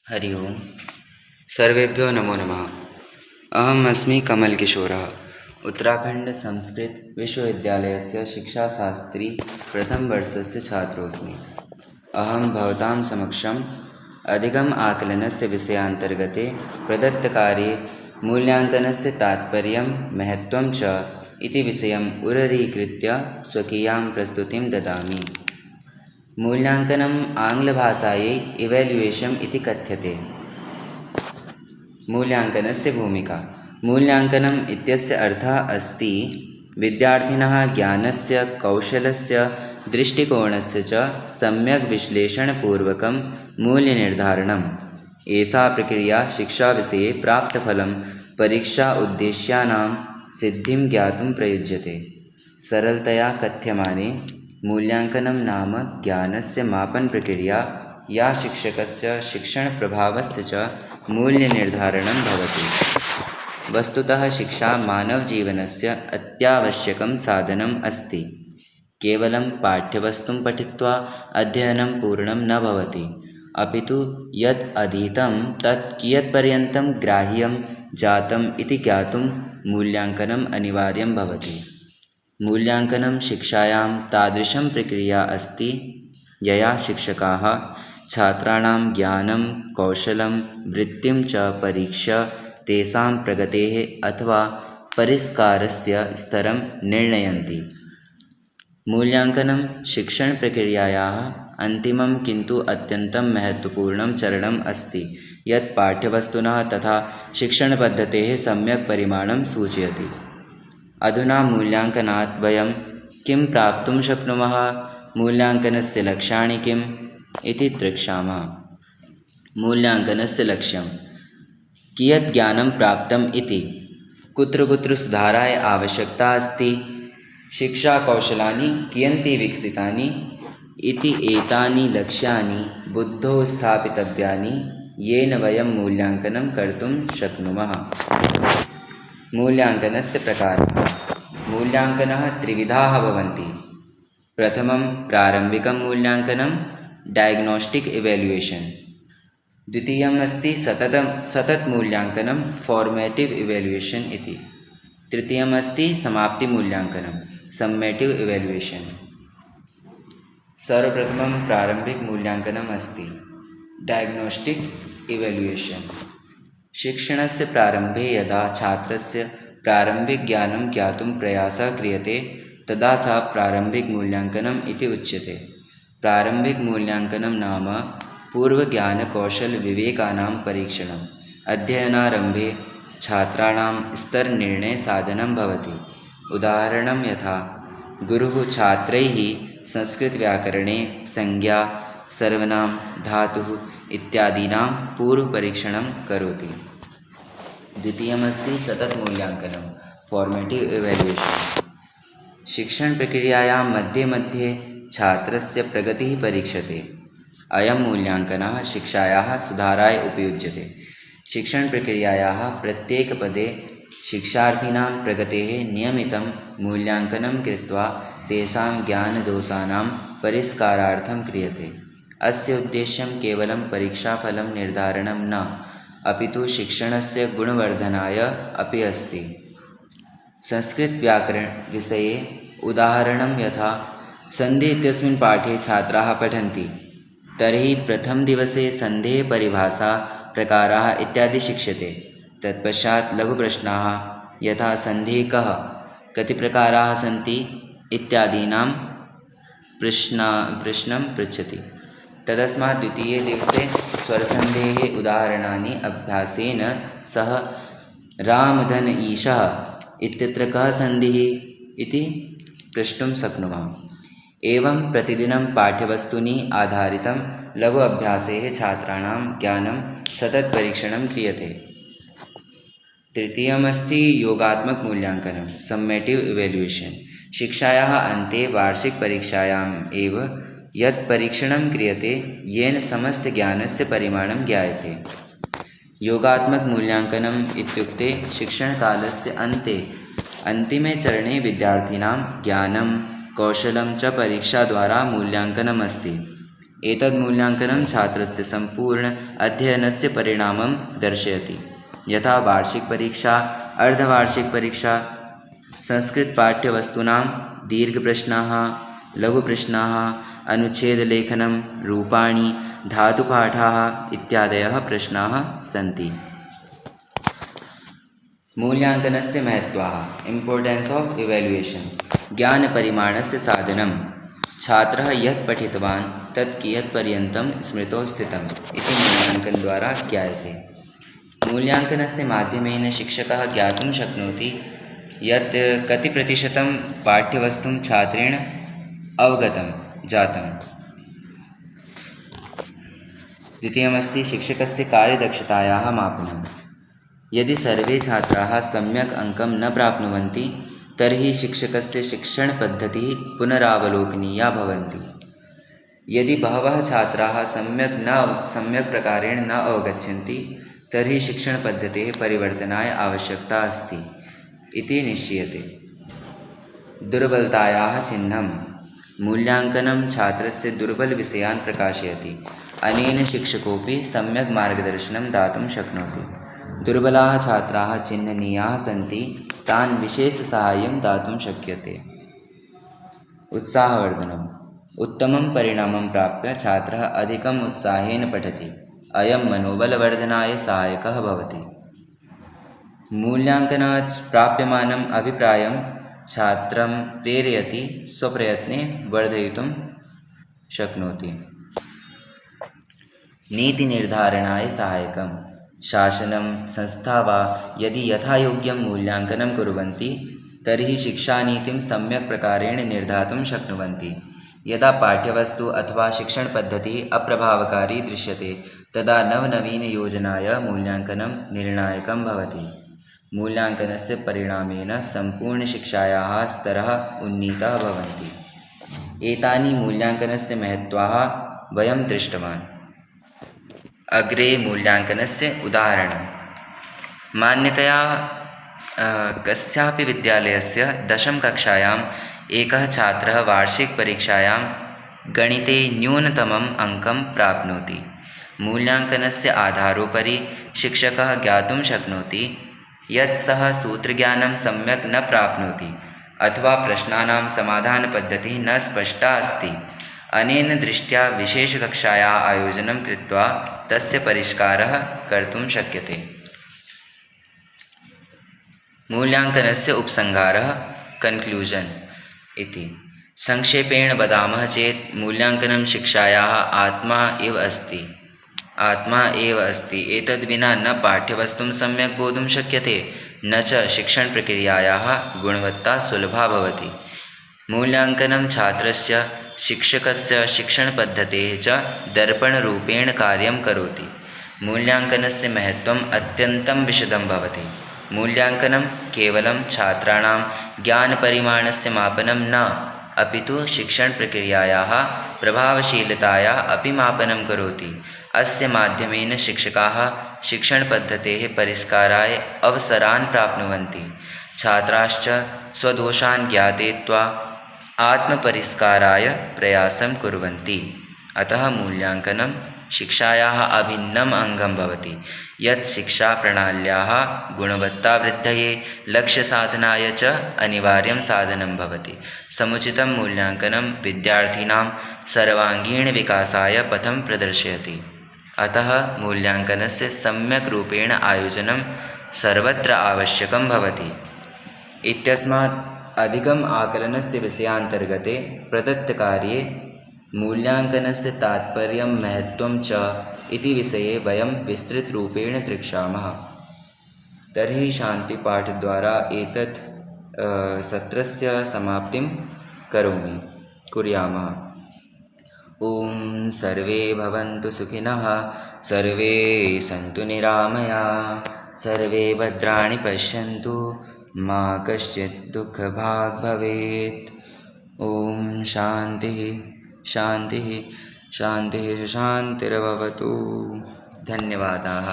हरि ओम। सर्वेभ्यो नमो नमः। अहम् अस्मि कमलकिशोरः। उत्तराखण्ड संस्कृत विश्वविद्यालयस्य शिक्षाशास्त्री प्रथमवर्षस्य छात्रोऽस्मि। अहं भवतां समक्षम् अधिगम आकलनस्य विषयान्तर्गते प्रदत्तकार्ये मूल्याङ्कनस्य तात्पर्यं महत्त्वं च इति विषयम् उररीकृत्य स्वकीयां प्रस्तुतिं ददामि। मूल्याङ्कनम् आङ्ग्लभाषायै इवेल्युएशन् इति कथ्यते। मूल्याङ्कनस्य भूमिका। मूल्याङ्कनम् इत्यस्य अर्थः अस्ति विद्यार्थिनः ज्ञानस्य, कौशलस्य, दृष्टिकोणस्य च सम्यक् विश्लेषणपूर्वकं मूल्यनिर्धारणम्। एषा प्रक्रिया शिक्षाविषये प्राप्तफलं परीक्षा उद्देश्यानां सिद्धिं ज्ञातुं प्रयुज्यते। सरलतया कथ्यमाने मूल्याङ्कनं नाम ज्ञानस्य मापनप्रक्रिया या शिक्षकस्य शिक्षणप्रभावस्य च मूल्यनिर्धारणं भवति। वस्तुतः शिक्षा मानवजीवनस्य अत्यावश्यकं साधनम् अस्ति। केवलं पाठ्यवस्तुं पठित्वा अध्ययनं पूर्णं न भवति, अपितु यत् अधीतं तत् कियत्पर्यन्तं ग्राह्यं जातम् इति ज्ञातुं मूल्याङ्कनम् अनिवार्यं भवति। मूल्याङ्कनं शिक्षायां तादृशं प्रक्रिया अस्ति यया शिक्षकाः छात्राणां ज्ञानं, कौशलं, वृत्तिं च परीक्ष्य तेषां प्रगतेः अथवा परिष्कारस्य स्तरं निर्णयन्ति। मूल्याङ्कनं शिक्षणप्रक्रियायाः अन्तिमं किन्तु अत्यन्तं महत्त्वपूर्णं चरणम् अस्ति यत् पाठ्यवस्तुनः तथा शिक्षणपद्धतेः सम्यक् परिमाणं सूचयति। अधुना मूल्याङ्कनात् वयं किं प्राप्तुं शक्नुमः, मूल्याङ्कनस्य लक्ष्याणि किम् इति द्रक्ष्यामः। मूल्याङ्कनस्य लक्ष्यं कियत् ज्ञानं प्राप्तम् इति, कुत्र कुत्र सुधाराय आवश्यकता अस्ति, शिक्षाकौशलानि कियन्ति विकसितानि इति एतानि लक्ष्यानि बुद्धौ स्थापितव्यानि येन वयं मूल्याङ्कनं कर्तुं शक्नुमः। मूल्याङ्कनस्य प्रकारः। मूल्याङ्कनः त्रिविधाः भवन्ति। प्रथमं प्रारम्भिकं मूल्याङ्कनं डायग्नोस्टिक् इवेल्युएशन्। द्वितीयम् अस्ति सततमूल्याङ्कनं फॉर्मेटिव् इवेल्युएशन् इति। तृतीयम् अस्ति समाप्तिमूल्याङ्कनं सम्मेटिव् इवेल्युएशन्। सर्वप्रथमं प्रारम्भिकमूल्याङ्कनम् अस्ति डायग्नोस्टिक् इवेल्युएशन्। शिक्षणस्य प्रारम्भे यदा छात्रस्य प्रारम्भिकज्ञानं ज्ञातुं प्रयासः क्रियते तदा सः प्रारम्भिकमूल्याङ्कनम् इति उच्यते। प्रारम्भिकमूल्याङ्कनं नाम पूर्वज्ञानकौशलविवेकानां परीक्षणम्। अध्ययनारम्भे छात्राणां स्तरनिर्णयसाधनं भवति। उदाहरणं यथा गुरुः छात्रैः संस्कृतव्याकरणे संज्ञा, सर्वनाम, धातुः इत्यादीनां पूर्वपरीक्षणं करोति। द्वितीयमस्ति सततमूल्याङ्कनं फॉर्मेटिव् इवेल्युएशन्। शिक्षणप्रक्रियायां मध्ये मध्ये छात्रस्य प्रगतिः परीक्ष्यते। अयं मूल्याङ्कनः शिक्षायाः सुधाराय उपयुज्यते। शिक्षणप्रक्रियायाः प्रत्येकपदे शिक्षार्थीनां प्रगतेः नियमितं मूल्याङ्कनं कृत्वा तेषां ज्ञानदोषाणां परिष्कारार्थं क्रियते। अस्य उद्देश्यं केवलं परीक्षाफलं निर्धारणं न, अपितु शिक्षणस्य गुणवर्धनाय अपि अस्ति। संस्कृतव्याकरणविषये उदाहरणं यथा सन्धि इत्यस्मिन् पाठे छात्राः पठन्ति तर्हि प्रथमदिवसे सन्धेः परिभाषा, प्रकाराः इत्यादि शिक्ष्यते। तत्पश्चात् लघुप्रश्नाः यथा सन्धिः कः, कति प्रकाराः सन्ति इत्यादीनां प्रश्नं पृच्छति। तदस्मात् द्वितीये दिवसे स्वरसन्धेः उदाहरणानि अभ्यासेन सह रामधन ईशः इत्यत्र कः सन्धिः इति प्रष्टुं शक्नुमः। एवं प्रतिदिनं पाठ्यवस्तूनि आधारितं लघु अभ्यासेः छात्राणां ज्ञानं सततपरीक्षणं क्रियते। तृतीयमस्ति योगात्मकमूल्याङ्कनं सम्मेटिव् इवेल्युएशन्। शिक्षायाः अन्ते वार्षिकपरीक्षायाम् एव यत् परीक्षणं क्रियते येन समस्तज्ञानस्य परिमाणं ज्ञायते। योगात्मकमूल्याङ्कनम् इत्युक्ते शिक्षणकालस्य अन्ते अन्तिमे चरणे विद्यार्थिनां ज्ञानं, कौशलं च परीक्षाद्वारा मूल्याङ्कनम् अस्ति। एतद् मूल्याङ्कनं छात्रस्य सम्पूर्ण अध्ययनस्य परिणामं दर्शयति। यथा वार्षिकपरीक्षा, अर्धवार्षिकपरीक्षा, संस्कृतपाठ्यवस्तूनां दीर्घप्रश्नाः, लघुप्रश्नाः, अनुच्छेदलेखनं, रूपाणि, धातुपाठाः इत्यादयः प्रश्नाः सन्ति। मूल्याङ्कनस्य महत्त्वः इम्पोर्टेन्स् ऑफ इवेल्युएशन। ज्ञानपरिमाणस्य साधनं छात्रः यत् पठितवान् तत् कियत्पर्यन्तं स्मृतौ स्थितम् इति मूल्याङ्कनद्वारा ज्ञायते। मूल्याङ्कनस्य माध्यमेन शिक्षकः ज्ञातुं शक्नोति यत् कति प्रतिशतं पाठ्यवस्तुं छात्रेण अवगतं जातम्। द्वितीयमस्ति शिक्षकस्य कार्यदक्षतायाः मापनं। यदि सर्वे छात्राः सम्यक् अङ्कं न प्राप्नुवन्ति तर्हि शिक्षकस्य शिक्षणपद्धतिः पुनरावलोकनीया भवन्ति। यदि बहवः छात्राः सम्यक् प्रकारेण न अवगच्छन्ति तर्हि शिक्षणपद्धतेः परिवर्तनाय आवश्यकता अस्ति इति निश्चीयते। दुर्बलतायाः चिह्नं। मूल्याङ्कनं छात्रस्य दुर्बलविषयान् प्रकाशयति। अनेन शिक्षकोऽपि सम्यक् मार्गदर्शनं दातुं शक्नोति। दुर्बलाः छात्राः चिह्ननीयाः सन्ति, तान् विशेषसाहाय्यं दातुं शक्यते। उत्साहवर्धनम्। उत्तमं परिणामं प्राप्य छात्रः अधिकम् उत्साहेन पठति। अयं मनोबलवर्धनाय सहायकः भवति। मूल्याङ्कनात् प्राप्यमानम् अभिप्रायं छात्रं प्रेरयति, स्वप्रयत्ने वर्धयितुं शक्नोति। नीतिनिर्धारणाय सहायकं। शासनं, संस्था वा यदि यथायोग्यं मूल्याङ्कनं कुर्वन्ति तर्हि शिक्षानीतिं सम्यक् प्रकारेण निर्धातुं शक्नुवन्ति। यदा पाठ्यवस्तु अथवा शिक्षणपद्धतिः अप्रभावकारी दृश्यते तदा नवनवीनयोजनाय मूल्याङ्कनं निर्णायकं भवति। मूल्याङ्कनस्य परिणामेन सम्पूर्णशिक्षायाः स्तरः उन्नीतः भवन्ति। एतानि मूल्याङ्कनस्य महत्त्वाः वयं दृष्टवान्। अग्रे मूल्याङ्कनस्य उदाहरणं। मान्यतया कस्यापि विद्यालयस्य 10वीं कक्षायाम् एकः छात्रः वार्षिकपरीक्षायां गणिते न्यूनतमम् अङ्कं प्राप्नोति। मूल्याङ्कनस्य आधारोपरि शिक्षकः ज्ञातुं शक्नोति यत् सः सूत्रज्ञानं सम्यक् न प्राप्नोति अथवा प्रश्नानां समाधानपद्धतिः न स्पष्टा अस्ति। अनेन दृष्ट्या विशेषकक्षायाः आयोजनं कृत्वा तस्य परिष्कारः कर्तुं शक्यते। मूल्याङ्कनस्य उपसंहारः कन्क्लूजन् इति। संक्षेपेण वदामः चेत् मूल्याङ्कनं शिक्षायाः आत्मा एव अस्ति। एतद्विना न पाठ्यवस्तुं सम्यक् बोद्धुं शक्यते न च शिक्षणप्रक्रियायाः गुणवत्ता सुलभा भवति। मूल्याङ्कनं छात्रस्य, शिक्षकस्य शिक्षणपद्धतेः च दर्पणरूपेण कार्यं करोति। मूल्याङ्कनस्य महत्त्वम् अत्यन्तं विशदं भवति। मूल्याङ्कनं केवलं छात्राणां ज्ञानपरिमाणस्य मापनं न, अपितु शिक्षणप्रक्रियायाः प्रभावशीलतायाः अपि मापनं करोति। अस्य माध्यमेन शिक्षकाः शिक्षणपद्धतेः परिष्काराय अवसरान् प्राप्नुवन्ति। छात्राश्च स्वदोषान् ज्ञातयित्वा आत्मपरिष्काराय प्रयासं कुर्वन्ति। अतः मूल्याङ्कनं शिक्षायाः अभिन्नम् अङ्गं भवति, यत् शिक्षाप्रणाल्याः गुणवत्तावृद्धये, लक्ष्यसाधनाय च अनिवार्यं साधनं भवति। समुचितं मूल्याङ्कनं विद्यार्थिनां सर्वाङ्गीणविकासाय पथं प्रदर्शयति। अतः मूल्याङ्कनस्य सम्यक् रूपेण आयोजनं सर्वत्र आवश्यकं भवति। इत्यस्मात् अधिकम् आकलनस्य विषयान्तर्गते प्रदत्तकार्ये मूल्याङ्कनस्य तात्पर्यं, महत्त्वं च इति विषये वयं विस्तृतरूपेण द्रक्ष्यामः। तर्हि शान्तिपाठद्वारा एतत् सत्रस्य समाप्तिं कुर्यामः। ॐ सर्वे भवन्तु सुखिनः, सर्वे सन्तु निरामयाः, सर्वे भद्राणि पश्यन्तु, मा कश्चित् दुःखभाग् भवेत्। ॐ शान्तिः शान्तिः शान्तिः शान्तिर्भवतु। धन्यवादाः।